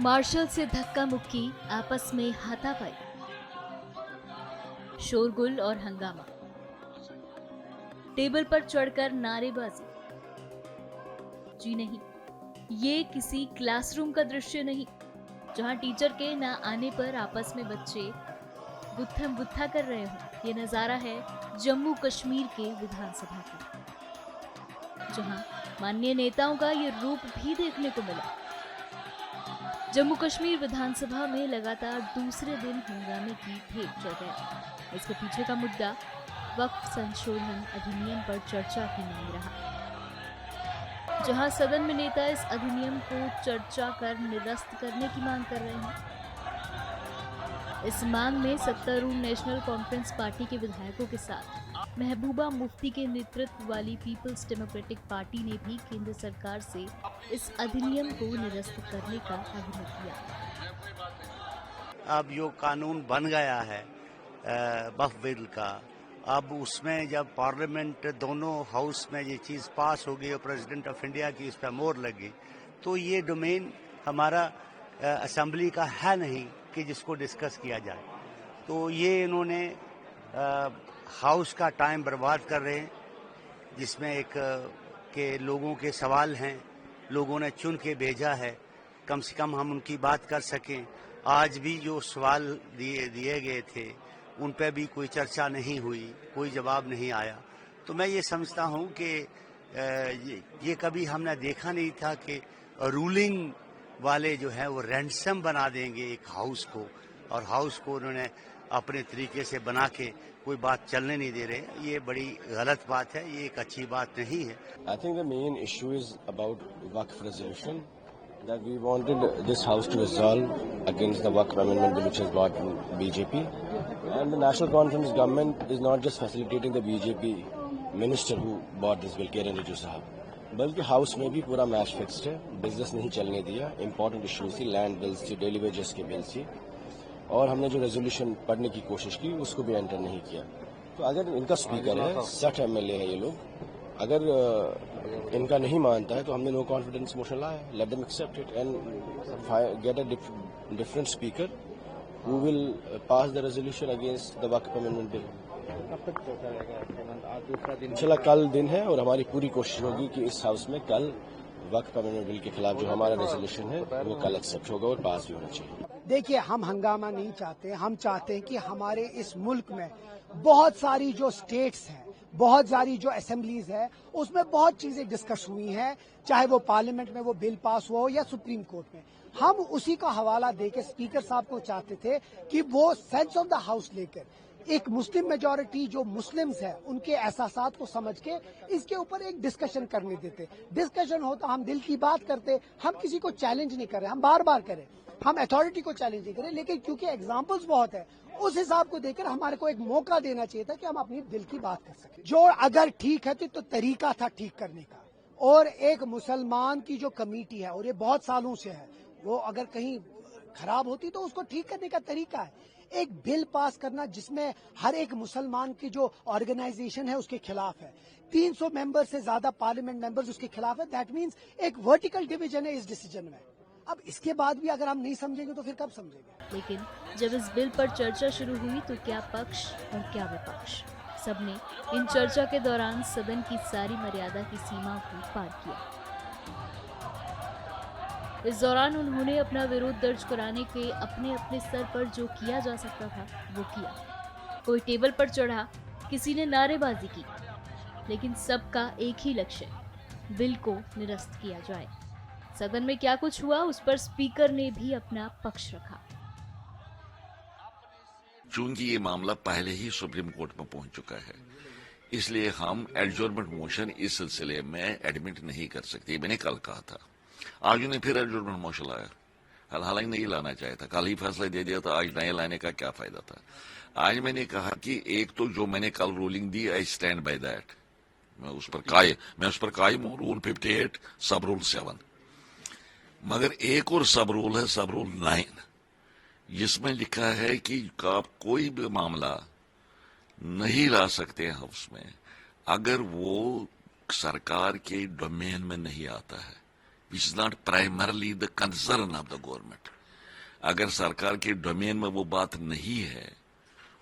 Martial से धक्का मुक्की, आपस में हाथापाई, शोरगुल और हंगामा, टेबल पर चढ़कर नारेबाजी। जी नहीं, ये किसी क्लासरूम का दृश्य नहीं, जहां टीचर के ना आने पर आपस में बच्चे गुत्थम गुत्था कर रहे हो। ये नजारा है जम्मू कश्मीर के विधानसभा का, जहां माननीय नेताओं का ये रूप भी देखने को मिला। जम्मू कश्मीर विधानसभा में लगातार दूसरे दिन हंगामे की भेंट चढ़ गया। इसके पीछे का मुद्दा वक्फ संशोधन अधिनियम पर चर्चा ही नहीं रहा, जहां सदन में नेता इस अधिनियम को चर्चा कर निरस्त करने की मांग कर रहे हैं। इस मांग में सत्तारूढ़ नेशनल कॉन्फ्रेंस पार्टी के विधायकों के साथ महबूबा मुफ्ती के नेतृत्व वाली पीपल्स डेमोक्रेटिक पार्टी ने भी केंद्र सरकार से इस अधिनियम को निरस्त करने का आग्रह किया। अब जो कानून बन गया है वक्फ बिल का, अब उसमें जब पार्लियामेंट दोनों हाउस में ये चीज पास हो गई और प्रेसिडेंट ऑफ इंडिया की इस पर मोहर लगी, तो ये डोमेन हमारा असेंबली का है नहीं कि जिसको डिस्कस किया जाए। तो ये इन्होंने हाउस का टाइम बर्बाद कर रहे हैं, जिसमें एक के लोगों के सवाल हैं, लोगों ने चुन के भेजा है, कम से कम हम उनकी बात कर सकें। आज भी जो सवाल दिए गए थे उन पर भी कोई चर्चा नहीं हुई, कोई जवाब नहीं आया। तो मैं ये समझता हूँ कि ये कभी हमने देखा नहीं था कि रूलिंग वाले जो है वो रैंडसम बना देंगे एक हाउस को, और हाउस को उन्होंने अपने तरीके से बना के कोई बात चलने नहीं दे रहे। ये बड़ी गलत बात है, ये एक अच्छी बात नहीं है। I think the main issue is about Waqf resolution, that we wanted this house to resolve against the Waqf amendment bill which is brought in BJP, and the National Conference government is not just facilitating the BJP minister who brought this bill, Kiran Rijiju साहब, बल्कि house में भी पूरा match fixed है। Business नहीं चलने दिया, important issues थी, लैंड बिल्स थी, डेली वेजेस के बिल्स थी, और हमने जो रेजोल्यूशन पढ़ने की कोशिश की उसको भी एंटर नहीं किया। तो अगर इनका स्पीकर है, 60 MLA है ये लोग, अगर इनका नहीं मानता है तो हमने नो कॉन्फिडेंस मोशन लाया, let them accept it and get a different speaker who will pass the resolution against the Waqf amendment bill. इंशाल्लाह कल दिन है और हमारी पूरी कोशिश होगी कि इस हाउस में कल वक्फ अमेंडमेंट बिल के खिलाफ जो हमारा रेजोल्यूशन है वो कल एक्सेप्ट होगा और पास भी होना चाहिए। देखिए, हम हंगामा नहीं चाहते, हम चाहते हैं कि हमारे इस मुल्क में बहुत सारी जो स्टेट्स हैं, बहुत सारी जो असेंबलीज है, उसमें बहुत चीजें डिस्कस हुई हैं, चाहे वो पार्लियामेंट में वो बिल पास हुआ हो या सुप्रीम कोर्ट में। हम उसी का हवाला देके स्पीकर साहब को चाहते थे कि वो सेंस ऑफ द हाउस लेकर एक मुस्लिम मेजॉरिटी जो मुस्लिम्स है उनके एहसासात को समझ के इसके ऊपर एक डिस्कशन करने देते। डिस्कशन होता, हम दिल की बात करते, हम किसी को चैलेंज नहीं कर रहे, हम बार बार करें, हम अथॉरिटी को चैलेंज नहीं करें, लेकिन क्योंकि एग्जाम्पल्स बहुत है उस हिसाब को देखकर हमारे को एक मौका देना चाहिए था कि हम अपनी दिल की बात कर सकें। जो अगर ठीक है तो तरीका था ठीक करने का, और एक मुसलमान की जो कमेटी है और ये बहुत सालों से है, वो अगर कहीं खराब होती तो उसको ठीक करने का तरीका है एक बिल पास करना जिसमें हर एक मुसलमान की जो ऑर्गेनाइजेशन है उसके खिलाफ है, 300 मेंबर से ज्यादा पार्लियामेंट मेंबर्स उसके खिलाफ है। दैट मीन्स एक वर्टिकल डिवीजन है इस डिसीजन में। अब इसके बाद भी अगर हम नहीं समझेंगे तो फिर कब समझेंगे। लेकिन जब इस बिल पर चर्चा शुरू हुई तो क्या पक्ष और क्या विपक्ष, सबने इन चर्चा के दौरान सदन की सारी मर्यादा की सीमा को पार किया। इस दौरान उन्होंने अपना विरोध दर्ज कराने के अपने अपने स्तर पर जो किया जा सकता था वो किया। कोई टेबल पर चढ़ा, किसी ने नारेबाजी की, लेकिन सबका एक ही लक्ष्य, बिल को निरस्त किया जाए। सदन में क्या कुछ हुआ उस पर स्पीकर ने भी अपना पक्ष रखा। चूंकि ये मामला पहले ही सुप्रीम कोर्ट में पहुंच चुका है, इसलिए हम एडजॉर्नमेंट मोशन इस सिलसिले में एडमिट नहीं कर सकते। मैंने कल कहा था, आज उन्हें फिर एडजॉर्नमेंट मोशन लाया। हालांकि नहीं लाना चाहिए था, कल ही फैसला दे दिया था, आज नए लाने का क्या फायदा था। आज मैंने कहा कि एक तो जो मैंने कल ruling the, I stand by that, मैं उस पर कायम हूं, रूल 58 सब रूल 7। मगर एक और सब रूल है, सब रूल 9, जिसमें लिखा है कि आप कोई भी मामला नहीं ला सकते हाउस में अगर वो सरकार के डोमेन में नहीं आता है, which is not primarily the concern of the government. अगर सरकार के डोमेन में वो बात नहीं है,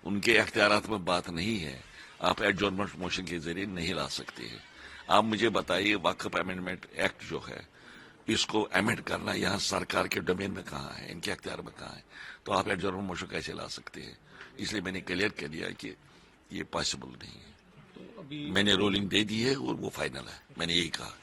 उनके अख्तियारात में बात नहीं है, आप एडजॉर्नमेंट मोशन के जरिए नहीं ला सकते हैं। आप मुझे बताइए वक्फ अमेंडमेंट एक्ट जो है, इसको अमेंड करना यहाँ सरकार के डोमेन में कहाँ है, इनके अख्तियार में कहाँ है, तो आप एडजॉर्नमेंट मोशन कैसे ला सकते हैं? इसलिए मैंने क्लियर कर दिया कि ये पॉसिबल नहीं है। मैंने रूलिंग दे दी है और वो फाइनल है, मैंने यही कहा।